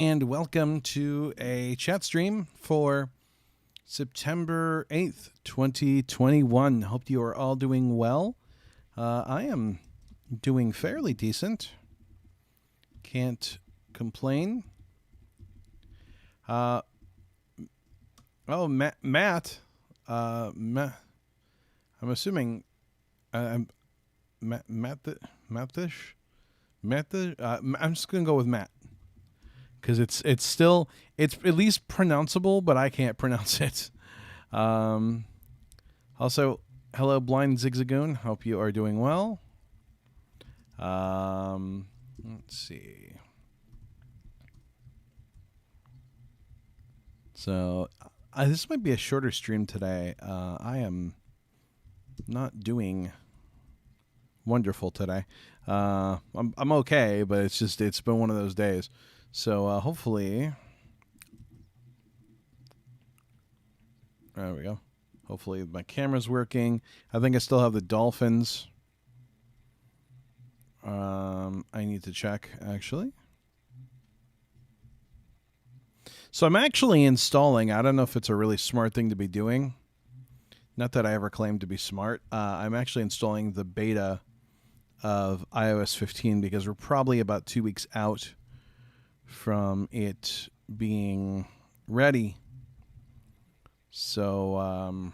and welcome to a chat stream for September 8th, 2021. Hope you are all doing well. I am doing fairly decent. Can't complain. Matt. Matt. I'm assuming I'm Mathish. I'm just gonna go with Matt because it's at least pronounceable, but I can't pronounce it. Also, hello, Blind Zigzagoon. Hope you are doing well. Let's see. So this might be a shorter stream today. I am not doing wonderful today. I'm okay, but it's been one of those days. So hopefully, there we go. Hopefully my camera's working. I think I still have the dolphins. I need to check actually. So I'm actually installing, I don't know if it's a really smart thing to be doing. Not that I ever claimed to be smart. I'm actually installing the beta of iOS 15 because we're probably about 2 weeks out from it being ready. So I'm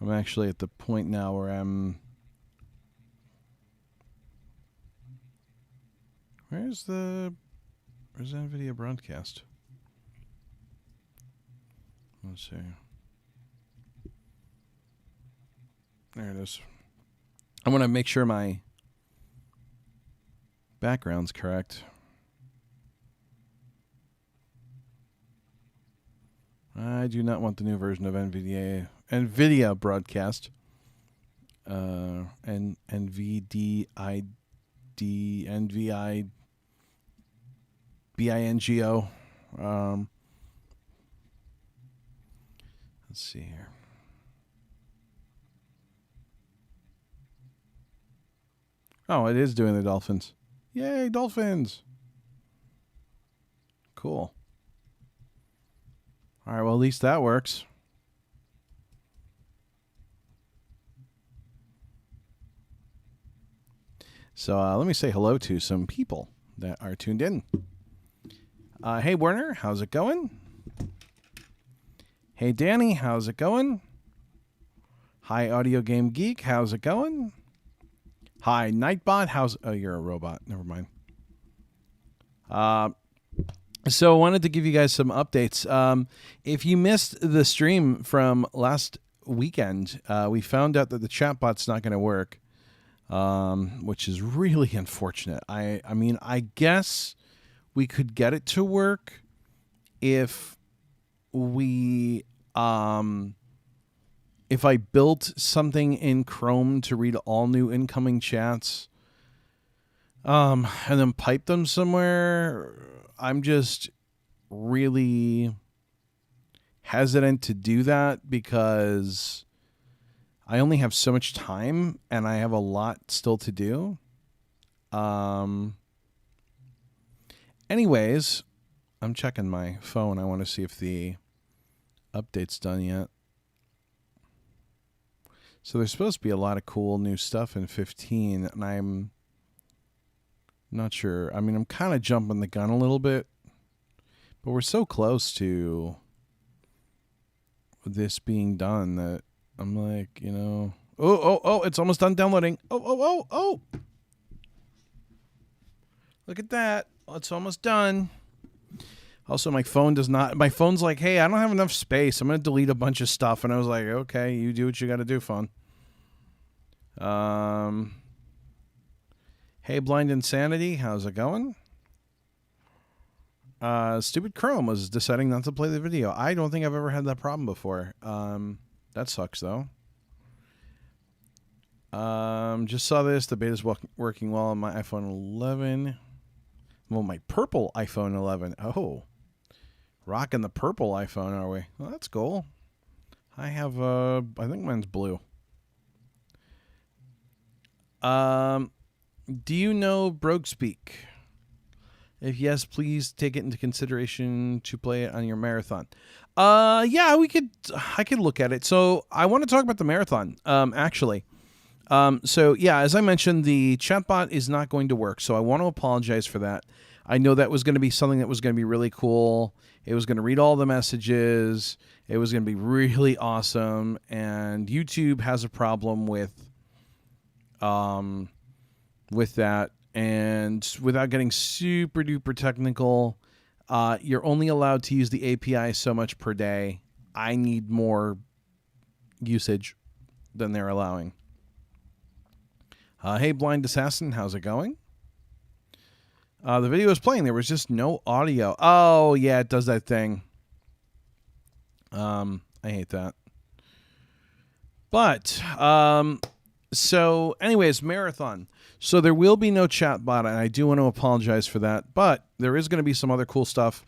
actually at the point now where Where's the NVIDIA broadcast? Let's see. There it is. I want to make sure my background's correct. I do not want the new version of NVIDIA broadcast. NVIBINGO. Let's see here. Oh, it is doing the dolphins. Yay, dolphins. Cool. All right, well, at least that works. So let me say hello to some people that are tuned in. Hey, Werner, how's it going? Hey, Danny, how's it going? Hi, Audio Game Geek, how's it going? Hi, Nightbot, oh, you're a robot. Never mind. So I wanted to give you guys some updates. If you missed the stream from last weekend, we found out that the chatbot's not going to work, which is really unfortunate. I mean, I guess we could get it to work if we if I built something in Chrome to read all new incoming chats, and then pipe them somewhere. I'm just really hesitant to do that because I only have so much time and I have a lot still to do. Anyways, I'm checking my phone. I want to see if the update's done yet. So there's supposed to be a lot of cool new stuff in 15, and I'm not sure. I mean, I'm kind of jumping the gun a little bit, but we're so close to this being done that I'm like, you know, oh, it's almost done downloading. Oh. Look at that. It's almost done. Also, my phone's like, hey, I don't have enough space. I'm going to delete a bunch of stuff. And I was like, okay, you do what you got to do, phone. Hey, Blind Insanity, how's it going? Stupid Chrome was deciding not to play the video. I don't think I've ever had that problem before. That sucks, though. Just saw this. The beta's working well on my iPhone 11. Well, my purple iPhone 11. Oh. Rocking the purple iPhone, are we? Well, that's cool. I have, I think mine's blue. Do you know Brogue Speak? If yes, please take it into consideration to play it on your marathon. Yeah, I could look at it. So I want to talk about the marathon, actually. So yeah, as I mentioned, the chatbot is not going to work. So I want to apologize for that. I know that was going to be something that was going to be really cool. It was going to read all the messages. It was going to be really awesome. And YouTube has a problem with that. And without getting super duper technical, you're only allowed to use the API so much per day. I need more usage than they're allowing. Hey, Blind Assassin, how's it going? The video was playing. There was just no audio. Oh, yeah, it does that thing. I hate that. But, so anyways, marathon. So there will be no chat bot, and I do want to apologize for that. But there is going to be some other cool stuff.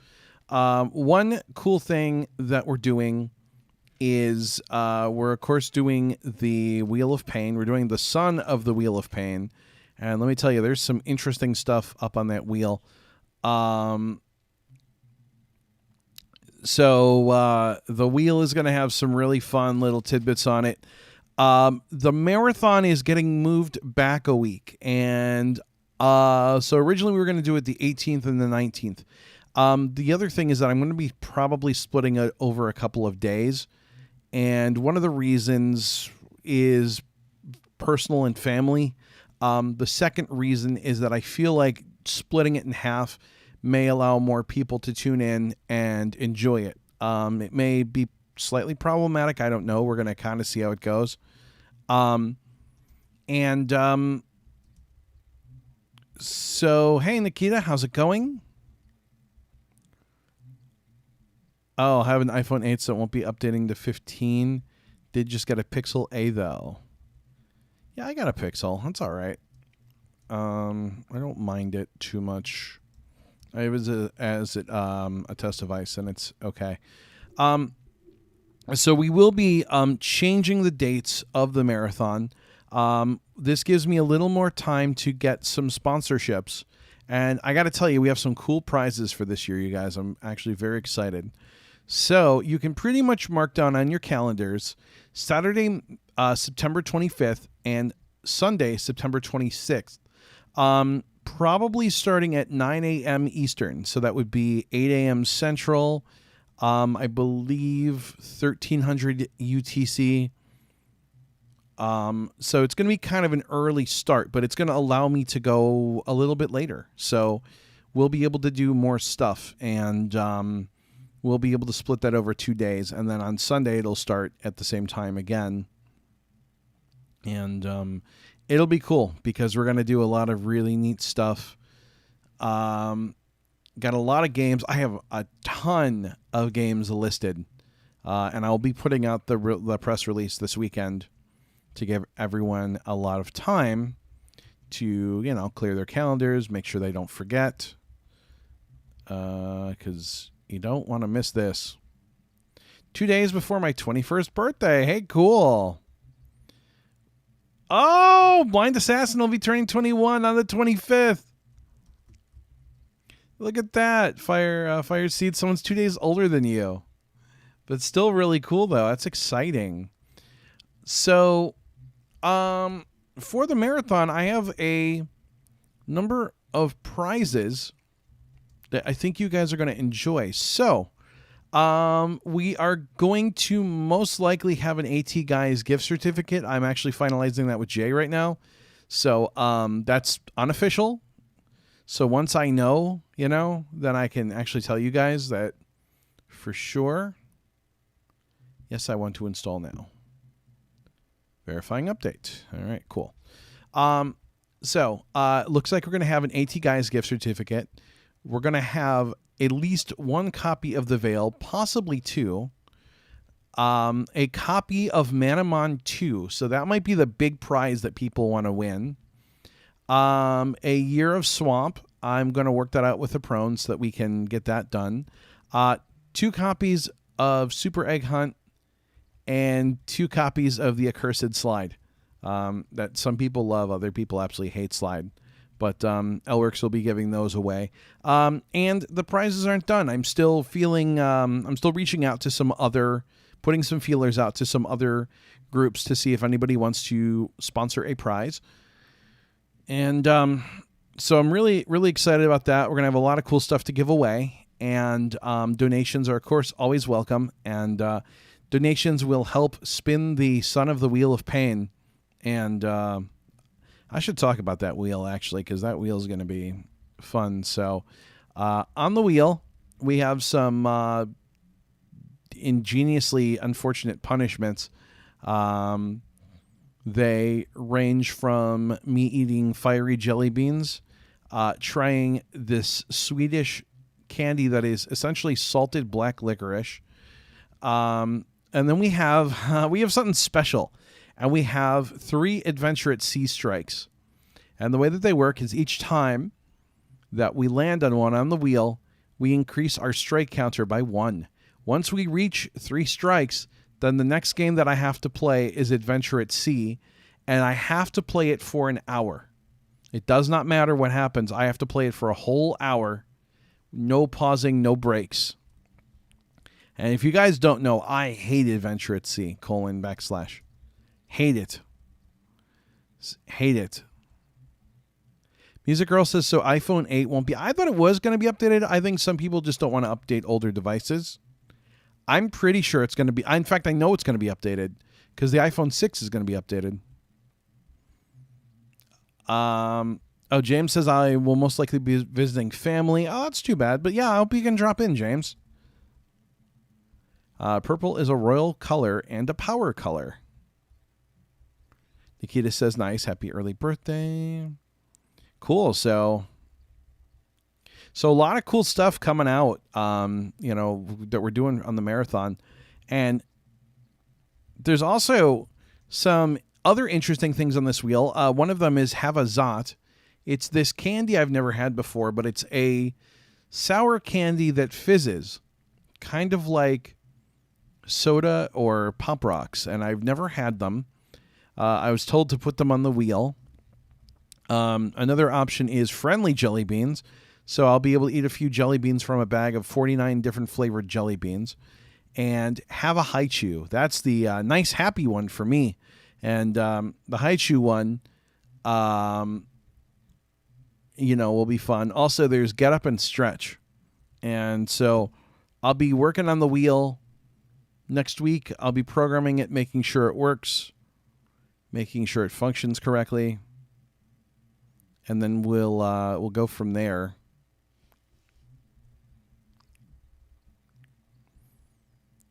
One cool thing that we're doing is we're, of course, doing the Wheel of Pain. We're doing the Son of the Wheel of Pain. And let me tell you, there's some interesting stuff up on that wheel. So the wheel is going to have some really fun little tidbits on it. The marathon is getting moved back a week. And so originally we were going to do it the 18th and the 19th. The other thing is that I'm going to be probably splitting it over a couple of days. And one of the reasons is personal and family. The second reason is that I feel like splitting it in half may allow more people to tune in and enjoy it. It may be slightly problematic. I don't know. We're going to kind of see how it goes. So, hey, Nikita, how's it going? Oh, I have an iPhone 8, so it won't be updating to 15. Did just get a Pixel A, though. Yeah, I got a Pixel. That's all right. I don't mind it too much. I was a test device, and it's okay. So we will be changing the dates of the marathon. This gives me a little more time to get some sponsorships. And I got to tell you, we have some cool prizes for this year, you guys. I'm actually very excited. So you can pretty much mark down on your calendars Saturday, September 25th and Sunday, September 26th. Probably starting at 9 a.m. Eastern. So that would be 8 a.m. Central. I believe 1300 UTC. So it's going to be kind of an early start, but it's going to allow me to go a little bit later. So we'll be able to do more stuff, and we'll be able to split that over 2 days. And then on Sunday, it'll start at the same time again. And it'll be cool because we're going to do a lot of really neat stuff. Got a lot of games. I have a ton of games listed, and I'll be putting out the press release this weekend to give everyone a lot of time to, clear their calendars, make sure they don't forget, because you don't want to miss this. 2 days before my 21st birthday. Hey, cool. Oh, Blind Assassin will be turning 21 on the 25th. Look at that. Fire Seed. Someone's 2 days older than you. But still really cool, though. That's exciting. So, for the marathon, I have a number of prizes that I think you guys are going to enjoy. So, we are going to most likely have an AT Guys gift certificate. I'm actually finalizing that with Jay right now. So, that's unofficial. So once I know, then I can actually tell you guys that for sure. Yes, I want to install now. Verifying update. All right, cool. So looks like we're going to have an AT Guys gift certificate. We're going to have at least one copy of The Veil, possibly two. A copy of Manamon 2. So that might be the big prize that people want to win. A Year of Swamp. I'm going to work that out with the Prone so that we can get that done. 2 copies of Super Egg Hunt and 2 copies of The Accursed Slide. That some people love, other people absolutely hate Slide. But Elworks will be giving those away. And the prizes aren't done. I'm still reaching out to putting some feelers out to some other groups to see if anybody wants to sponsor a prize. And so I'm really, really excited about that. We're going to have a lot of cool stuff to give away. And donations are, of course, always welcome. And donations will help spin the Son of the Wheel of Pain. And I should talk about that wheel, actually, because that wheel is going to be fun. So on the wheel, we have some ingeniously unfortunate punishments. They range from me eating fiery jelly beans, trying this Swedish candy that is essentially salted black licorice. And then we have something special. And we have 3 adventure at sea strikes. And the way that they work is each time that we land on one on the wheel, we increase our strike counter by 1. Once we reach 3 strikes, then the next game that I have to play is Adventure at Sea, and I have to play it for an hour. It does not matter what happens. I have to play it for a whole hour. No pausing, no breaks. And if you guys don't know, I hate Adventure at Sea, // Hate it. Hate it. Music Girl says, so iPhone 8 won't be... I thought it was going to be updated. I think some people just don't want to update older devices. I'm pretty sure it's going to be... In fact, I know it's going to be updated because the iPhone 6 is going to be updated. James says, I will most likely be visiting family. Oh, that's too bad. But yeah, I hope you can drop in, James. Purple is a royal color and a power color. Nikita says, nice, happy early birthday. Cool. So a lot of cool stuff coming out, that we're doing on the marathon. And there's also some other interesting things on this wheel. One of them is Have a Zot. It's this candy I've never had before, but it's a sour candy that fizzes, kind of like soda or Pop Rocks. And I've never had them. I was told to put them on the wheel. Another option is friendly jelly beans. So I'll be able to eat a few jelly beans from a bag of 49 different flavored jelly beans. And Have a Haichu. That's the nice, happy one for me. And the Haichu one, will be fun. Also, there's Get Up and Stretch. And so I'll be working on the wheel next week. I'll be programming it, making sure it works, making sure it functions correctly, and then we'll go from there.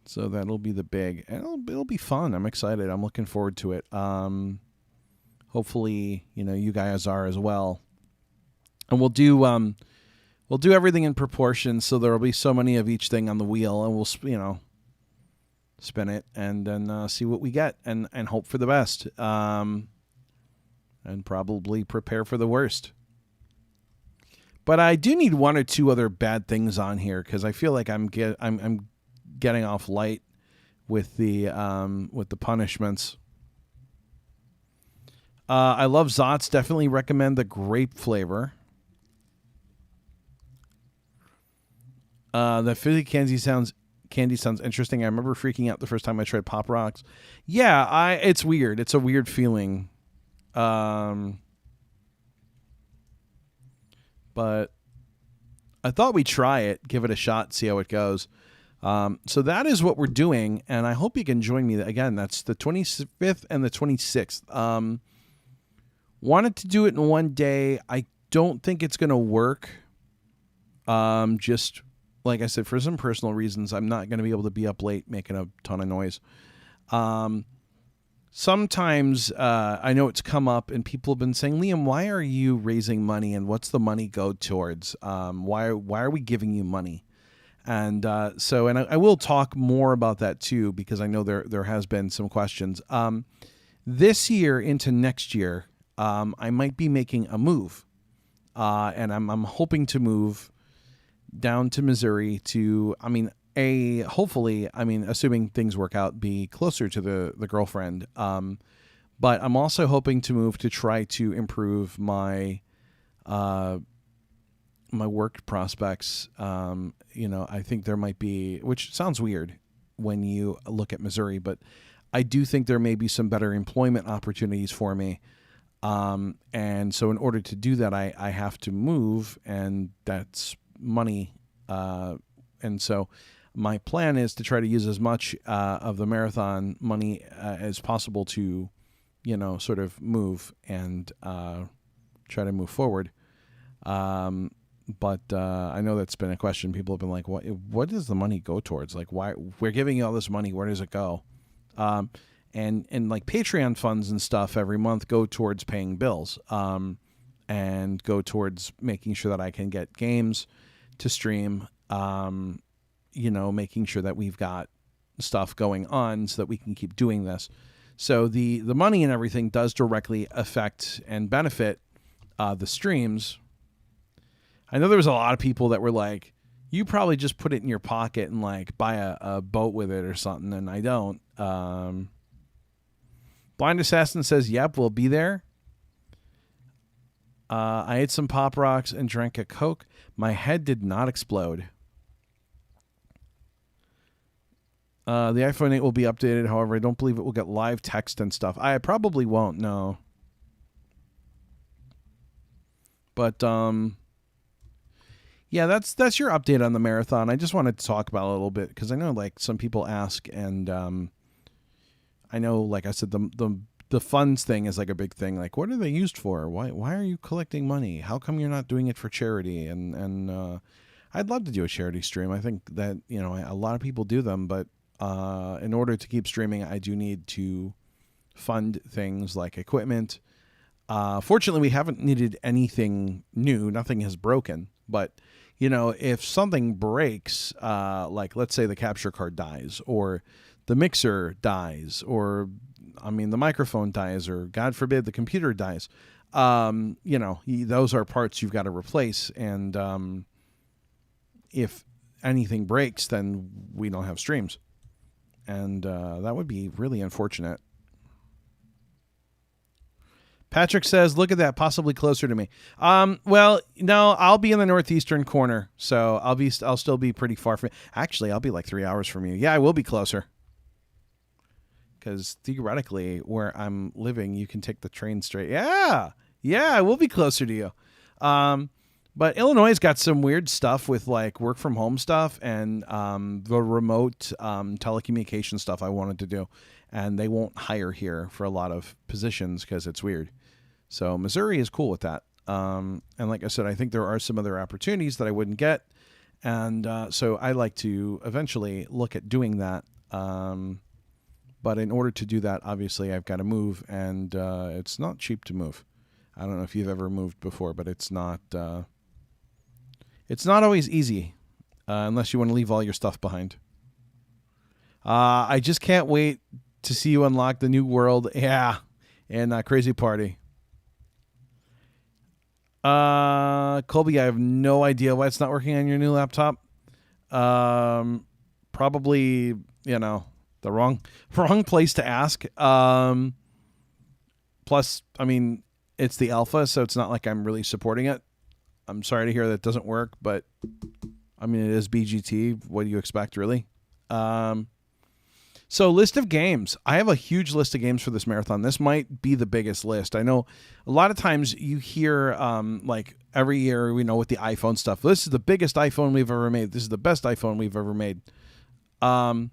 So that'll be the big, and it'll be fun. I'm excited. I'm looking forward to it. Hopefully, you guys are as well. And we'll do everything in proportion. So there'll be so many of each thing on the wheel, and we'll spin it and then see what we get and hope for the best. And probably prepare for the worst. But I do need 1 or 2 other bad things on here because I feel like I'm getting off light with the punishments. I love Zots. Definitely recommend the grape flavor. The fizzy candy sounds interesting. I remember freaking out the first time I tried Pop Rocks. Yeah, it's weird. It's a weird feeling. But I thought we'd try it, give it a shot, see how it goes. So that is what we're doing, and I hope you can join me. Again, that's the 25th and the 26th. Wanted to do it in one day. I don't think it's going to work. Just like I said, for some personal reasons, I'm not going to be able to be up late making a ton of noise. Sometimes I know it's come up and people have been saying, Liam, why are you raising money and what's the money go towards? Why are we giving you money? And so I will talk more about that too, because I know there has been some questions. This year into next year, I might be making a move, and I'm hoping to move down to Missouri to, hopefully, assuming things work out, be closer to the girlfriend. But I'm also hoping to move to try to improve my my work prospects, I think there might be, which sounds weird when you look at Missouri, but I do think there may be some better employment opportunities for me. And so in order to do that, I have to move, and that's money. And so my plan is to try to use as much of the marathon money as possible to, sort of move and try to move forward. But I know that's been a question. People have been like, what does the money go towards? Like, why we're giving you all this money? Where does it go? And like Patreon funds and stuff every month go towards paying bills, and go towards making sure that I can get games to stream, making sure that we've got stuff going on so that we can keep doing this. So the money and everything does directly affect and benefit the streams. I know there was a lot of people that were like, you probably just put it in your pocket and like buy a boat with it or something, and I don't. Blind Assassin says, yep, we'll be there. I ate some Pop Rocks and drank a Coke. My head did not explode. The iPhone 8 will be updated. However, I don't believe it will get live text and stuff. I probably won't, no. But, yeah, that's your update on the marathon. I just wanted to talk about it a little bit because I know like some people ask, and I know, like I said, the funds thing is like a big thing. Like, what are they used for? Why are you collecting money? How come you're not doing it for charity? And I'd love to do a charity stream. I think that a lot of people do them, but in order to keep streaming, I do need to fund things like equipment. Fortunately, we haven't needed anything new. Nothing has broken, but if something breaks, like let's say the capture card dies, or the mixer dies, or the microphone dies, or God forbid the computer dies, those are parts you've got to replace. And if anything breaks, then we don't have streams, and that would be really unfortunate. Patrick says, look at that, possibly closer to me. Well, no, I'll be in the northeastern corner, so I'll still be pretty far from. Actually, I'll be like 3 hours from you. Yeah, I will be closer. Because theoretically, where I'm living, you can take the train straight. Yeah, I will be closer to you. But Illinois' got some weird stuff with like work from home stuff and the remote telecommunication stuff I wanted to do. And they won't hire here for a lot of positions because it's weird. So Missouri is cool with that. And like I said, I think there are some other opportunities that I wouldn't get. And so I like to eventually look at doing that. But in order to do that, obviously, I've got to move. And it's not cheap to move. I don't know if you've ever moved before, but it's not always easy unless you want to leave all your stuff behind. I just can't wait to see you unlock the new world. Yeah. And Crazy Party. Colby, I have no idea why it's not working on your new laptop. Probably, the wrong place to ask. Plus, it's the alpha, so it's not like I'm really supporting it. I'm sorry to hear that doesn't work, but it is BGT. What do you expect, really? So list of games. I have a huge list of games for this marathon. This might be the biggest list. I know a lot of times you hear like every year, with the iPhone stuff, this is the biggest iPhone we've ever made. This is the best iPhone we've ever made. But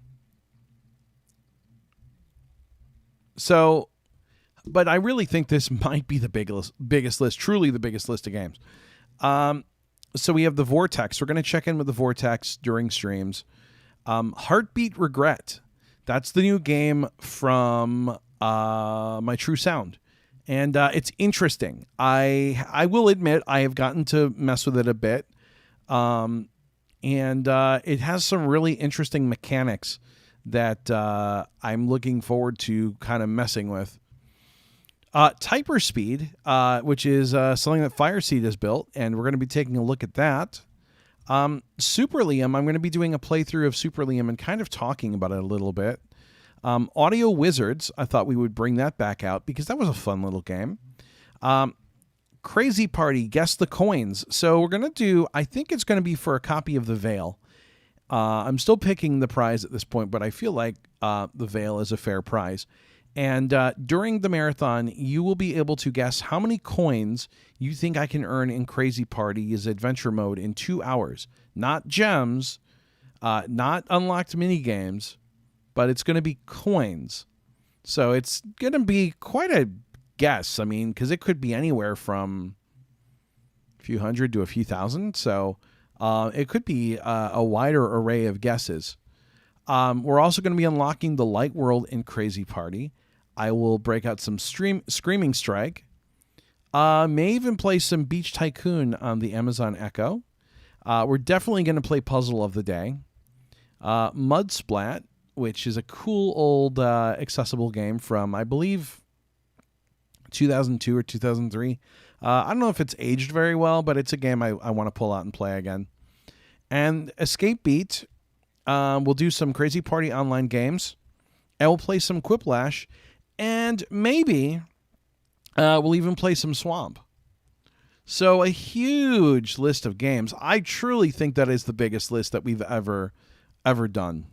I really think this might be the biggest list, truly the biggest list of games. So we have the Vortex. We're going to check in with the Vortex during streams. Heartbeat Regret. That's the new game from My True Sound. And it's interesting. I will admit I have gotten to mess with it a bit. And it has some really interesting mechanics that I'm looking forward to kind of messing with. Typer Speed, which is something that Fireseed has built, and we're going to be taking a look at that. Super Liam, I'm going to be doing a playthrough of Super Liam and kind of talking about it a little bit. Audio Wizards, I thought we would bring that back out because that was a fun little game. Crazy Party, guess the coins. So we're going to do, I think it's going to be for a copy of The Veil. I'm still picking the prize at this point, but I feel like The Veil is a fair prize. And during the marathon, you will be able to guess how many coins you think I can earn in Crazy Party's adventure mode in 2 hours. Not gems, not unlocked mini games, but it's going to be coins. So it's going to be quite a guess. I mean, because it could be anywhere from a few hundred to a few thousand. So it could be a wider array of guesses. We're also going to be unlocking the Light World in Crazy Party. I will break out some Screaming Strike. May even play some Beach Tycoon on the Amazon Echo. We're definitely going to play Puzzle of the Day. Mud Splat, which is a cool old accessible game from, I believe, 2002 or 2003. I don't know if it's aged very well, but it's a game I want to pull out and play again. And Escape Beat. We'll do some Crazy Party online games. And we'll play some Quiplash. And maybe we'll even play some Swamp. So a huge list of games. I truly think that is the biggest list that we've ever done.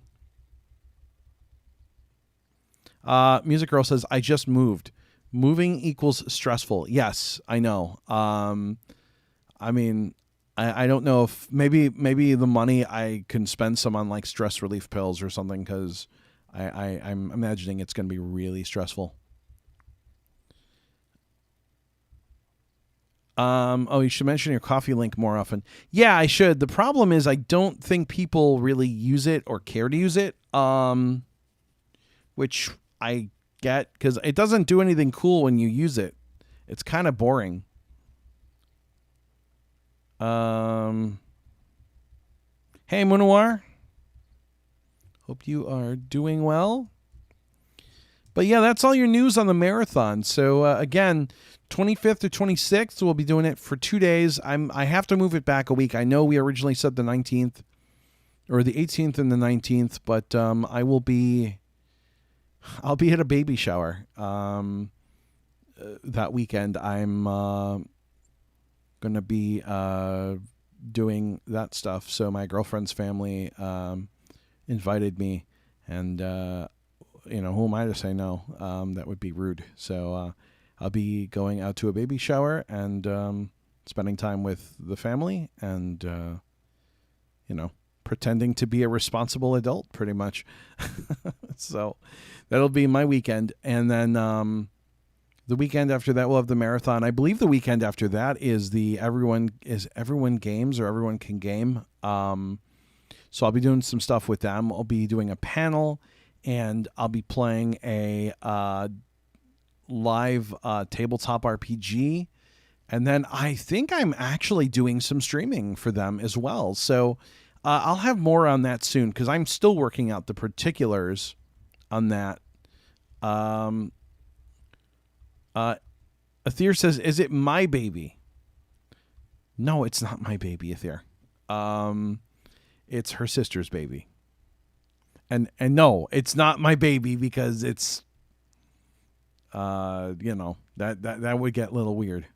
Music Girl says, I just moved. Moving equals stressful. Yes, I know. I mean, I don't know if maybe the money I can spend some on like stress relief pills or something, because I'm imagining it's going to be really stressful. Oh, you should mention your coffee link more often. Yeah, I should. The problem is I don't think people really use it or care to use it, which I get, because it doesn't do anything cool when you use it. It's kind of boring. Hey, Munawar. Hope you are doing well. But yeah, that's all your news on the marathon. So again, 25th to 26th, we'll be doing it for 2 days. I have to move it back a week. I know we originally said the 19th or the 18th and the 19th, but I'll be at a baby shower that weekend. I'm going to be doing that stuff. So my girlfriend's family invited me, and who am I to say no? That would be rude. So I'll be going out to a baby shower and spending time with the family and pretending to be a responsible adult, pretty much. So that'll be my weekend. And then the weekend after that, we'll have the marathon. I believe the weekend after that is Everyone Games, or Everyone Can Game. So I'll be doing some stuff with them. I'll be doing a panel, and I'll be playing a live tabletop RPG. And then I think I'm actually doing some streaming for them as well. So I'll have more on that soon, because I'm still working out the particulars on that. Aether says, is it my baby? No, it's not my baby, Aether. It's her sister's baby. And no, it's not my baby, because it's that would get a little weird.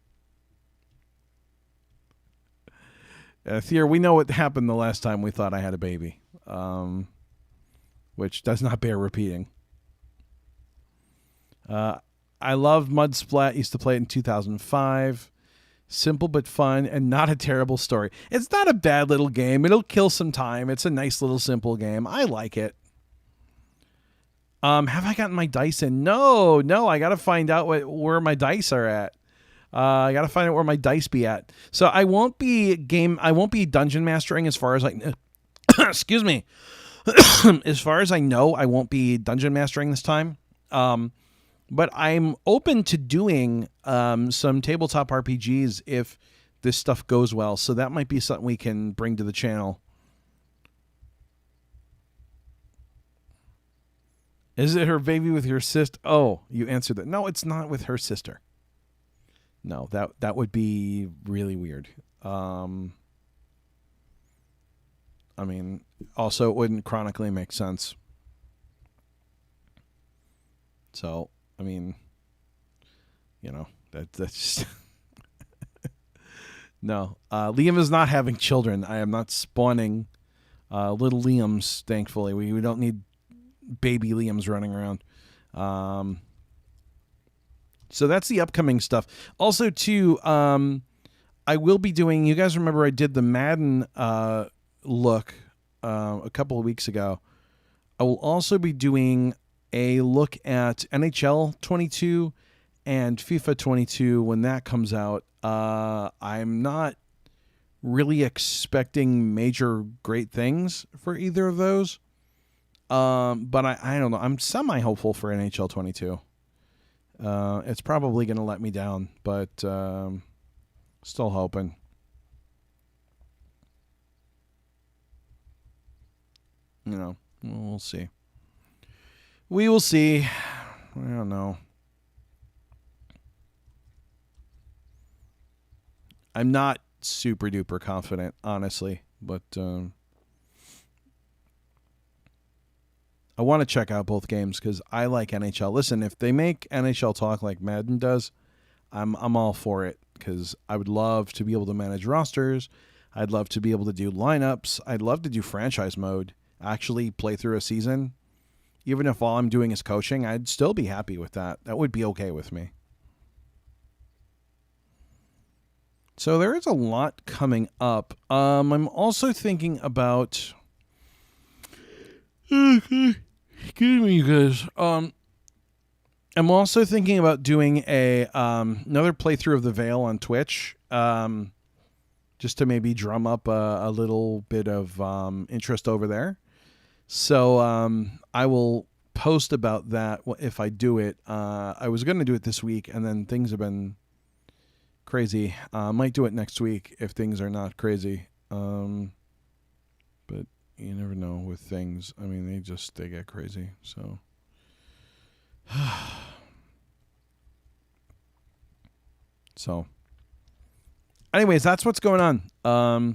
Aether, we know what happened the last time we thought I had a baby, which does not bear repeating. I love Mud Splat. Used to play it in 2005. Simple but fun, and not a terrible story. It's not a bad little game. It'll kill some time. It's a nice little simple game. I like it. Have I gotten my dice in? No. I got to find out where my dice are at. I got to find out where my dice be at. So I won't be dungeon mastering as far as excuse me. As far as I know, I won't be dungeon mastering this time. But I'm open to doing some tabletop RPGs if this stuff goes well. So that might be something we can bring to the channel. Is it her baby with your sister? Oh, you answered that. No, it's not with her sister. No, that would be really weird. I mean, also it wouldn't chronically make sense. So, I mean, that's just No. Liam is not having children. I am not spawning little Liams, thankfully. We don't need baby Liams running around. So that's the upcoming stuff. Also, too, I will be doing, you guys remember I did the Madden look a couple of weeks ago. I will also be doing a look at NHL 22 and FIFA 22 when that comes out. I'm not really expecting major great things for either of those. But I don't know. I'm semi-hopeful for NHL 22. It's probably going to let me down, but still hoping. You know, we'll see. We will see. I don't know. I'm not super duper confident, honestly, but I want to check out both games because I like NHL. Listen, if they make NHL talk like Madden does, I'm all for it because I would love to be able to manage rosters. I'd love to be able to do lineups. I'd love to do franchise mode, actually play through a season. Even if all I'm doing is coaching, I'd still be happy with that. That would be okay with me. So there is a lot coming up. I'm also thinking about... Excuse me, you guys. I'm also thinking about doing a another playthrough of The Veil on Twitch, just to maybe drum up a little bit of interest over there. So I will post about that if I do it. I was going to do it this week, and then things have been crazy. Might do it next week if things are not crazy. But you never know with things. I mean, they get crazy. So, so, anyways, that's what's going on.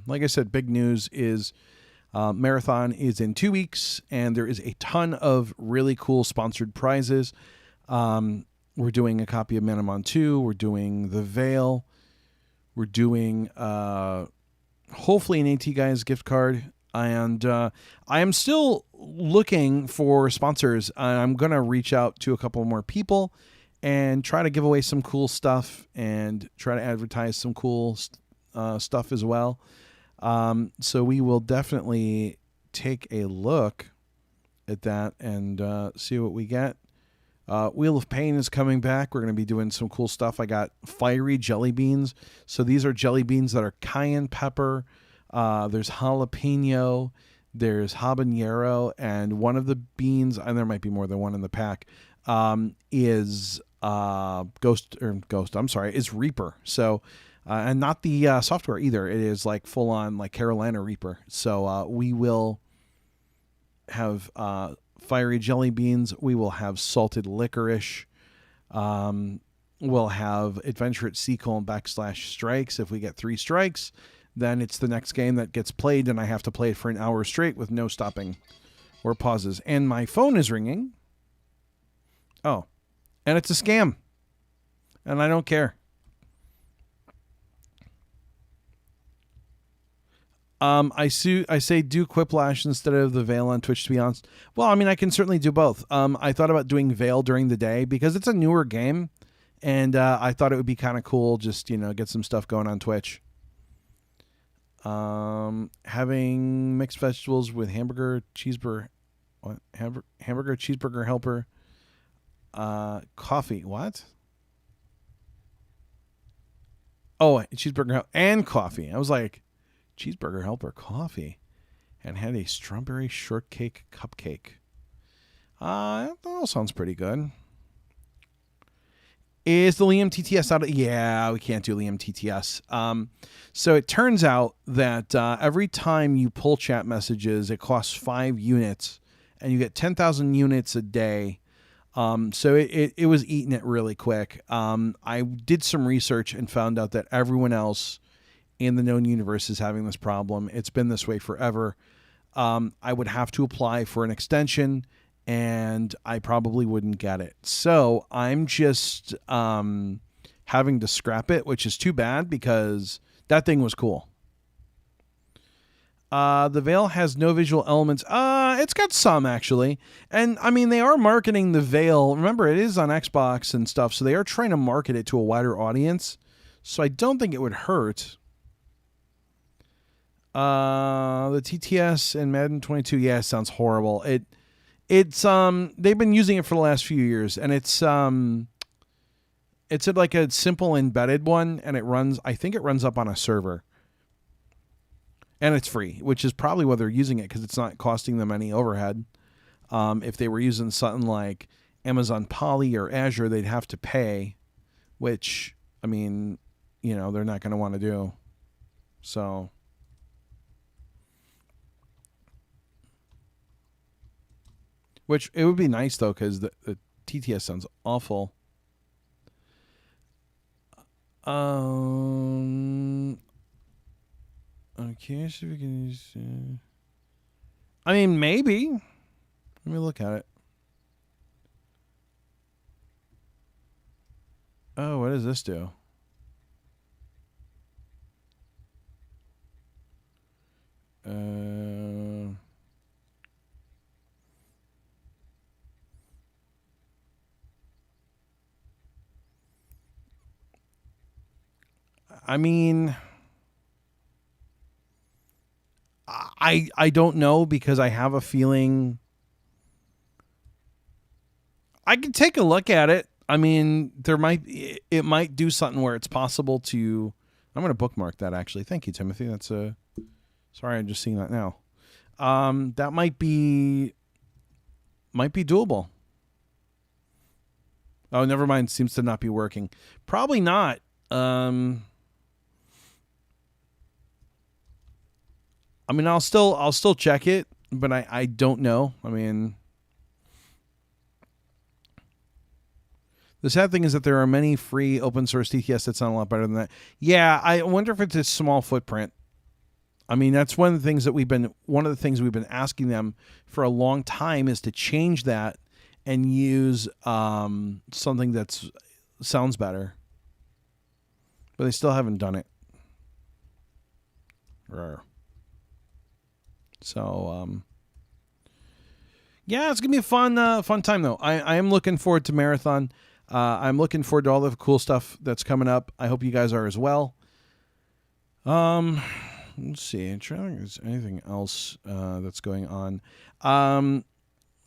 Like I said, big news is Marathon is in 2 weeks, and there is a ton of really cool sponsored prizes. We're doing a copy of Manamon 2. We're doing The Veil. We're doing hopefully an AT Guys gift card. And I am still looking for sponsors. I'm going to reach out to a couple more people and try to give away some cool stuff and try to advertise some cool stuff as well. So we will definitely take a look at that and see what we get. Wheel of Pain is coming back. We're going to be doing some cool stuff. I got fiery jelly beans. So these are jelly beans that are cayenne pepper. There's jalapeno. There's habanero. And one of the beans, and there might be more than one in the pack, is is Reaper. So, and not the software either. It is like full on like Carolina Reaper. So we will have fiery jelly beans. We will have salted licorice. We'll have adventure at sea : /strikes. If we get 3 strikes, then it's the next game that gets played, and I have to play it for an hour straight with no stopping or pauses. And my phone is ringing. Oh, and it's a scam, and I don't care. I say do Quiplash instead of The Veil on Twitch, to be honest. Well, I mean, I can certainly do both. I thought about doing Veil during the day because it's a newer game, and I thought it would be kind of cool just, get some stuff going on Twitch. Having mixed vegetables with hamburger, cheeseburger helper, coffee. What? Oh, cheeseburger and coffee. I was like, cheeseburger helper coffee, and had a strawberry shortcake cupcake. That all sounds pretty good. Is the Liam TTS out? Yeah, we can't do Liam TTS. So it turns out that every time you pull chat messages, it costs 5 units, and you get 10,000 units a day. So it was eating it really quick. I did some research and found out that everyone else in the known universe is having this problem. It's been this way forever. I would have to apply for an extension, and I probably wouldn't get it. So I'm just having to scrap it, which is too bad because That thing was cool. The Veil has no visual elements. It's got some, actually. And, I mean, they are marketing the Veil. Remember, it is on Xbox and stuff, so they are trying to market it to a wider audience. So I don't think it would hurt. The TTS and Madden 22, yeah, sounds horrible. It's they've been using it for the last few years, and it's like a simple embedded one, and I think it runs up on a server. And it's free, which is probably why they're using it, because it's not costing them any overhead. If they were using something like Amazon Poly or Azure, they'd have to pay, which, I mean, they're not going to want to do. So, which it would be nice, though, because the TTS sounds awful. Okay, so we can use. I mean, maybe. Let me look at it. Oh, what does this do? I mean, I don't know, because I have a feeling I can take a look at it. I mean, it might do something where it's possible to. I'm going to bookmark that, actually. Thank you, Timothy. That's sorry, I'm just seeing that now. That might be doable. Oh, never mind. Seems to not be working. Probably not. I mean, I'll still check it, but I don't know. I mean, the sad thing is that there are many free open source TTS that sound a lot better than that. Yeah, I wonder if it's a small footprint. I mean, that's one of the things that we've been asking them for a long time, is to change that and use something that sounds better. But they still haven't done it. So, yeah, it's gonna be a fun time, though. I am looking forward to Marathon. I'm looking forward to all the cool stuff that's coming up. I hope you guys are as well. Let's see. I'm trying to think if there's anything else that's going on.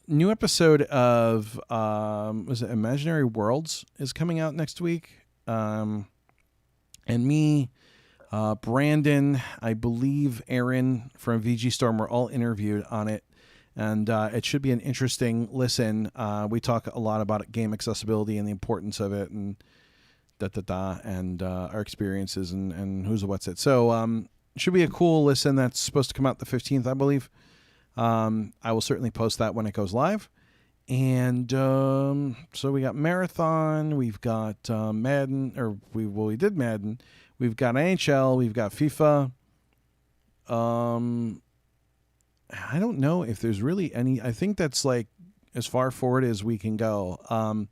New episode of was it Imaginary Worlds is coming out next week. And me, Brandon, I believe Aaron from VG Storm were all interviewed on it. And it should be an interesting listen. We talk a lot about game accessibility and the importance of it, and and our experiences and who's what's it. So it should be a cool listen. That's supposed to come out the 15th, I believe. I will certainly post that when it goes live. And so we got Marathon, we've got Madden, or we did Madden. We've got NHL, we've got FIFA. I don't know if there's really any. I think that's like as far forward as we can go.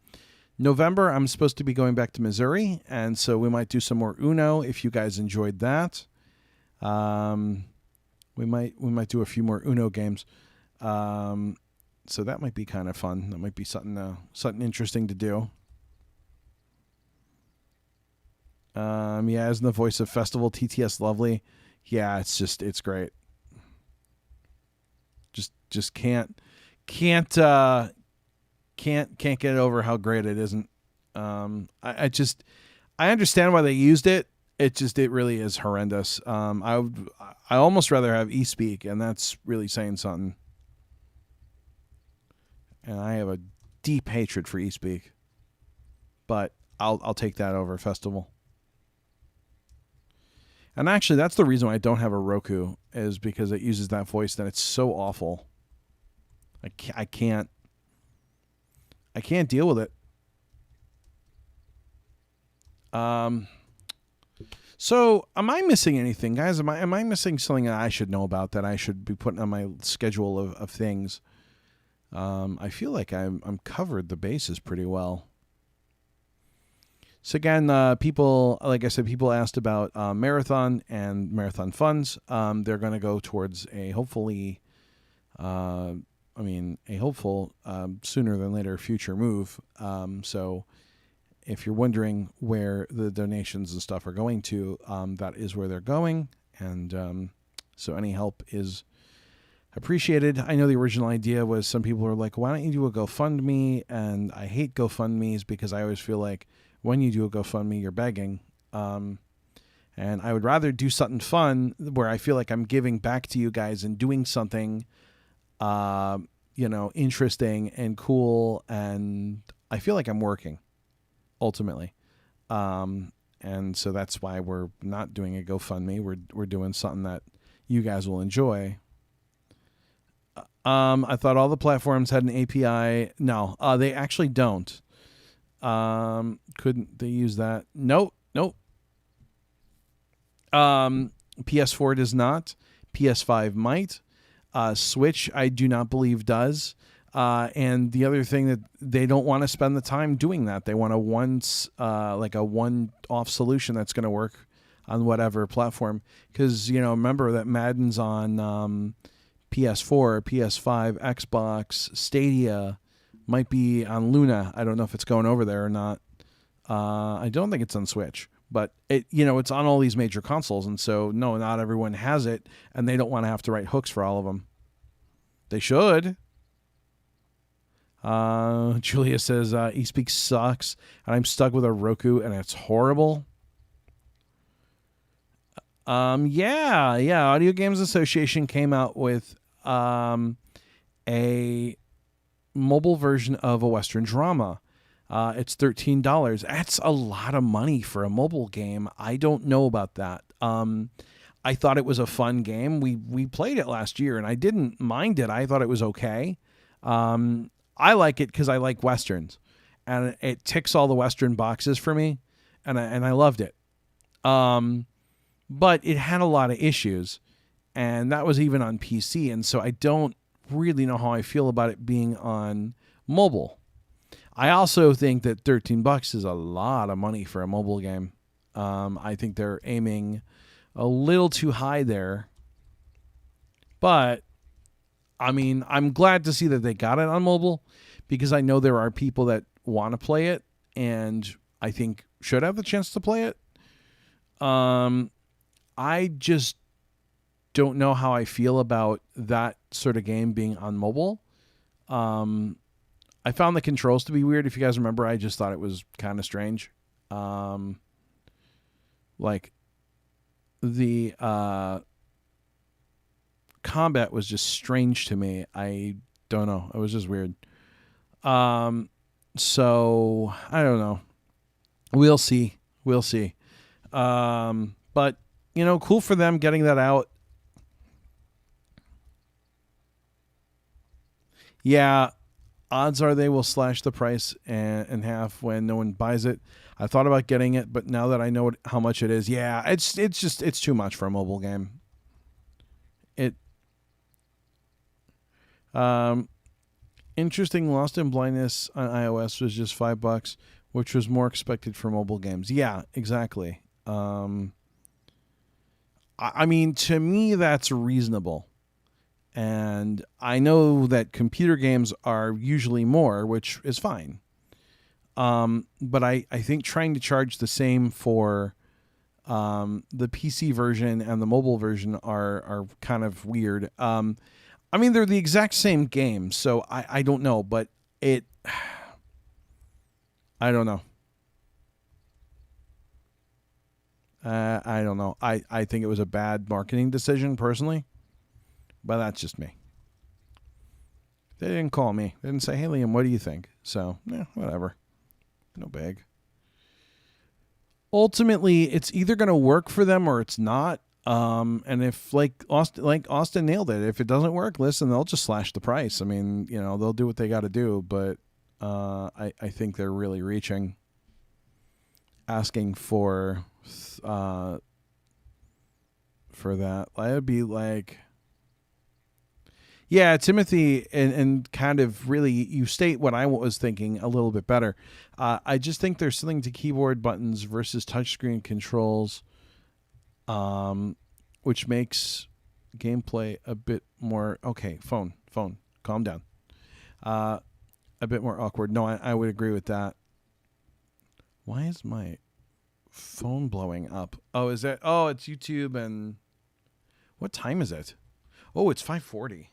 November, I'm supposed to be going back to Missouri, and so we might do some more Uno if you guys enjoyed that. We might do a few more Uno games. So that might be kind of fun. That might be something interesting to do. Yeah, isn't the voice of Festival TTS lovely? Yeah, it's great. Just can't get over how great it isn't. I understand why they used it. It really is horrendous. I almost rather have eSpeak, and that's really saying something. And I have a deep hatred for eSpeak, but I'll take that over Festival. And actually, that's the reason why I don't have a Roku, is because it uses that voice, and it's so awful. I can't deal with it. So am I missing anything, guys? Am I missing something that I should know about, that I should be putting on my schedule of things? I feel like I'm covered the bases pretty well. So again, people, like I said, people asked about marathon and marathon funds. They're going to go towards a hopefully, a hopeful sooner than later future move. So if you're wondering where the donations and stuff are going to, that is where they're going. And so any help is appreciated. I know the original idea was some people were like, why don't you do a GoFundMe? And I hate GoFundMes because I always feel like when you do a GoFundMe, you're begging. And I would rather do something fun where I feel like I'm giving back to you guys and doing something, interesting and cool. And I feel like I'm working ultimately. And so that's why we're not doing a GoFundMe. We're doing something that you guys will enjoy. I thought all the platforms had an API. No, they actually don't. Couldn't they use that? Nope. PS4 does not. PS5 might. Switch, I do not believe does. And the other thing that they don't want to spend the time doing that. They want a one-off solution that's going to work on whatever platform. Because, remember that Madden's on PS4, PS5, Xbox, Stadia, might be on Luna. I don't know if it's going over there or not. I don't think it's on Switch. But it's on all these major consoles, and so no, not everyone has it, and they don't want to have to write hooks for all of them. They should. Julia says eSpeak sucks, and I'm stuck with a Roku, and it's horrible. Audio Games Association came out with a mobile version of a Western drama. It's $13. That's a lot of money for a mobile game. I don't know about that. I thought it was a fun game. We played it last year, and I didn't mind it. I thought it was okay. I like it because I like Westerns, and it ticks all the Western boxes for me, and I loved it. But it had a lot of issues, and that was even on PC, and so I don't really know how I feel about it being on mobile. I also think that $13 is a lot of money for a mobile game. I think they're aiming a little too high there. But, I'm glad to see that they got it on mobile because I know there are people that want to play it and I think should have the chance to play it. I just don't know how I feel about that sort of game being on mobile. I found the controls to be weird. If you guys remember, I just thought it was kind of strange. Like the combat was just strange to me. I don't know. It was just weird. So I don't know. We'll see. But cool for them getting that out. Yeah. Odds are they will slash the price in half when no one buys it. I thought about getting it, but now that I know how much it is, yeah, it's too much for a mobile game. Interesting. Lost in Blindness on iOS was just $5, which was more expected for mobile games. Yeah, exactly. To me, that's reasonable. And I know that computer games are usually more, which is fine. But I think trying to charge the same for the PC version and the mobile version are kind of weird. They're the exact same game, so I don't know, but I don't know. I don't know. I think it was a bad marketing decision, personally. But that's just me. They didn't call me. They didn't say, hey, Liam, what do you think? So, whatever. No big. Ultimately, it's either going to work for them or it's not. And if, like Austin nailed it, if it doesn't work, listen, they'll just slash the price. They'll do what they got to do. But I think they're really reaching, asking for that. It would be like... Yeah, Timothy, and kind of really, you state what I was thinking a little bit better. I just think there's something to keyboard buttons versus touchscreen controls, which makes gameplay a bit more, okay, phone, calm down. A bit more awkward. No, I would agree with that. Why is my phone blowing up? Oh, is that, oh, it's YouTube, and what time is it? Oh, it's 5:40.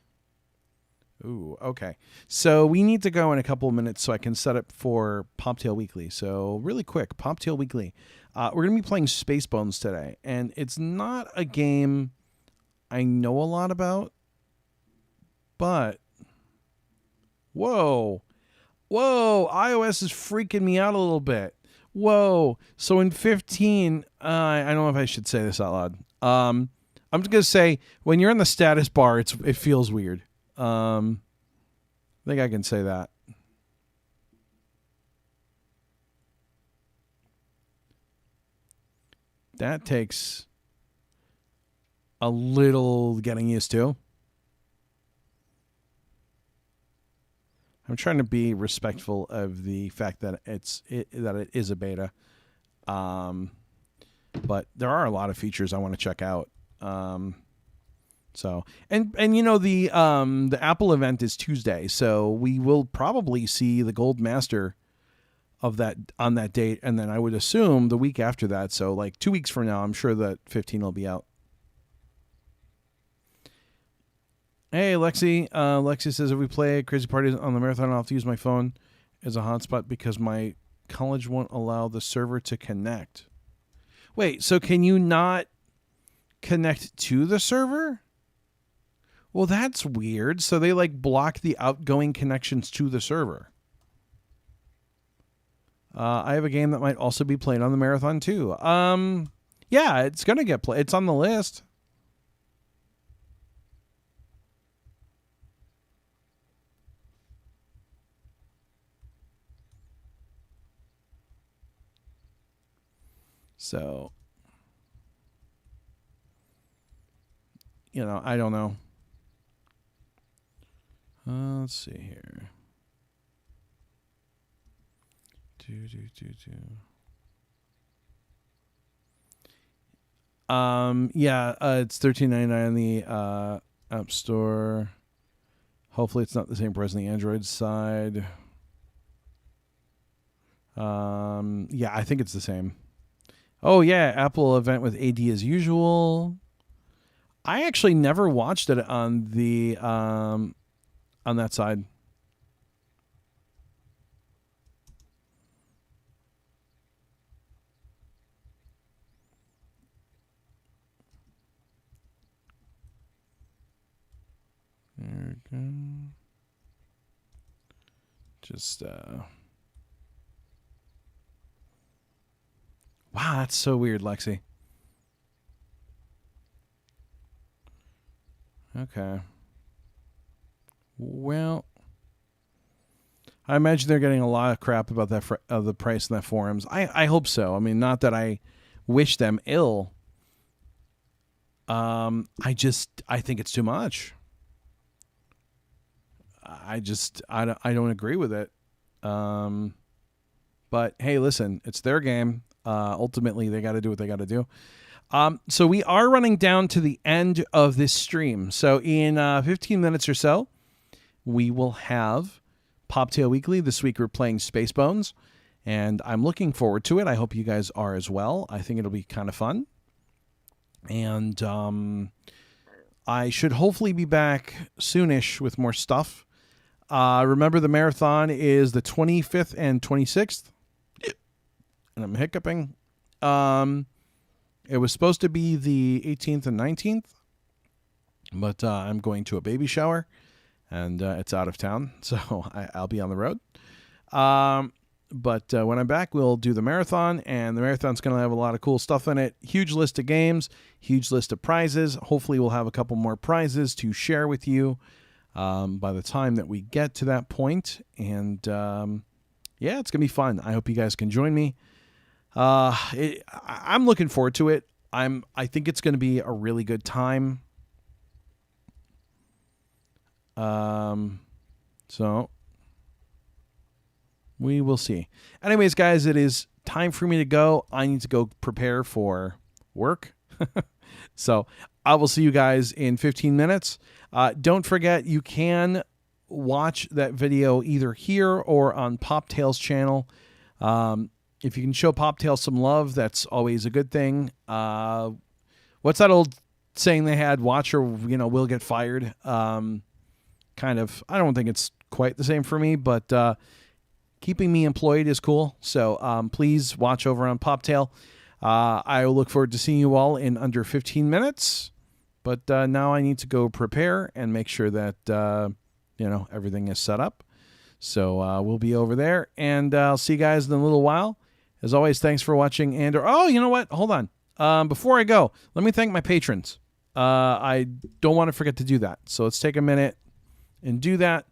Ooh, okay. So we need to go in a couple of minutes so I can set up for Poptale Weekly. So really quick, Poptale Weekly. We're going to be playing Spacebones today, and it's not a game I know a lot about, but whoa, iOS is freaking me out a little bit. Whoa. So in 15, I don't know if I should say this out loud. I'm just going to say when you're in the status bar, it feels weird. I think I can say that. That takes a little getting used to. I'm trying to be respectful of the fact that it is a beta. But there are a lot of features I want to check out. So and you know the Apple event is Tuesday, so we will probably see the Gold Master of that on that date, and then I would assume the week after that. So like 2 weeks from now, I'm sure that 15 will be out. Hey Lexi, Lexi says if we play Crazy Parties on the marathon, I'll have to use my phone as a hotspot because my college won't allow the server to connect. Wait, so can you not connect to the server? Well, that's weird. So they like block the outgoing connections to the server. I have a game that might also be played on the marathon too. Yeah, it's gonna get played. It's on the list. So, you know, I don't know. Let's see here. Yeah, it's $13.99 on the App Store. Hopefully, it's not the same price on the Android side. Yeah, I think it's the same. Oh yeah, Apple event with AD as usual. I actually never watched it on the on that side. There we go. Just wow, that's so weird, Lexi. Okay. Well, I imagine they're getting a lot of crap about that the price in that forums. I hope so. I mean, not that I wish them ill. I think it's too much. I don't agree with it. But hey, listen, it's their game. Ultimately, they got to do what they got to do. So we are running down to the end of this stream. So in 15 minutes or so, we will have Poptale Weekly. This week we're playing Spacebones, and I'm looking forward to it. I hope you guys are as well. I think it'll be kind of fun. And I should hopefully be back soonish with more stuff. Remember, the marathon is the 25th and 26th. And I'm hiccuping. It was supposed to be the 18th and 19th, but I'm going to a baby shower, and it's out of town, so I'll be on the road. But when I'm back, we'll do the marathon, and the marathon's going to have a lot of cool stuff in it. Huge list of games, huge list of prizes. Hopefully we'll have a couple more prizes to share with you by the time that we get to that point. And yeah, it's going to be fun. I hope you guys can join me. I'm looking forward to it. I think it's going to be a really good time. So we will see. Anyways, guys, it is time for me to go. I need to go prepare for work. So I will see you guys in 15 minutes. Don't forget, you can watch that video either here or on Poptale's channel. If you can show Poptale some love, that's always a good thing. What's that old saying they had? Watch or, we'll get fired. Kind of, I don't think it's quite the same for me, but keeping me employed is cool. So please watch over on Poptale. I will look forward to seeing you all in under 15 minutes. But now I need to go prepare and make sure that, everything is set up. So we'll be over there, and I'll see you guys in a little while. As always, thanks for watching. And you know what? Hold on. Before I go, let me thank my patrons. I don't want to forget to do that. So let's take a minute and do that.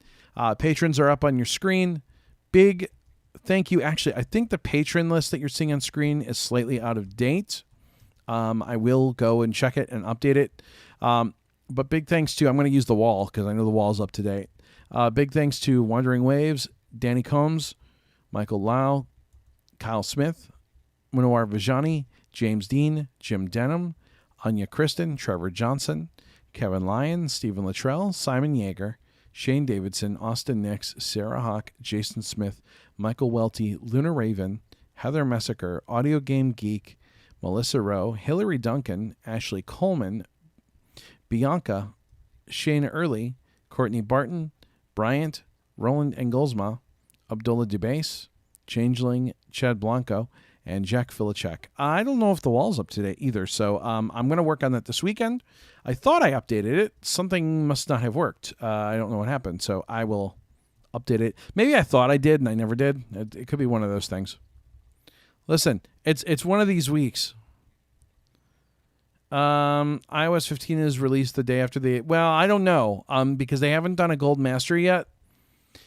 Patrons are up on your screen. Big thank you. Actually, I think the patron list that you're seeing on screen is slightly out of date. I will go and check it and update it. But big thanks to, I'm going to use the wall because I know the wall's up to date. Big thanks to Wandering Waves, Danny Combs, Michael Lau, Kyle Smith, Manohar Vajani, James Dean, Jim Denham, Anya Kristen, Trevor Johnson, Kevin Lyon, Stephen Luttrell, Simon Yeager, Shane Davidson, Austin Nix, Sarah Hawk, Jason Smith, Michael Welty, Luna Raven, Heather Messaker, Audio Game Geek, Melissa Rowe, Hillary Duncan, Ashley Coleman, Bianca, Shane Early, Courtney Barton, Bryant, Roland Engelsma, Abdullah Dubase, Changeling, Chad Blanco, and Jack Filichek. I don't know if the wall's up to date either, so I'm going to work on that this weekend. I thought I updated it. Something must not have worked. I don't know what happened, so I will update it. Maybe I thought I did, and I never did. It could be one of those things. Listen, it's one of these weeks. iOS 15 is released the day after I don't know, because they haven't done a Gold Master yet.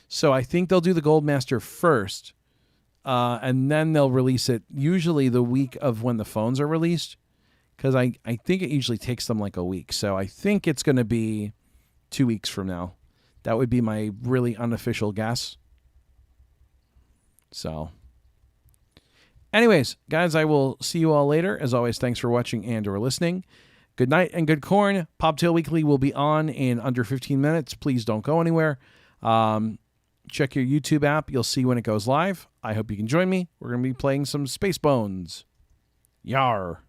So I think they'll do the Gold Master first, and then they'll release it usually the week of when the phones are released, because I think it usually takes them like a week. So I think it's going to be 2 weeks from now. That would be my really unofficial guess. So anyways, guys, I will see you all later. As always, thanks for watching and or listening. Good night and good corn. Poptale Weekly will be on in under 15 minutes. Please don't go anywhere. Check your YouTube app. You'll see when it goes live. I hope you can join me. We're going to be playing some Space Bones. Yar.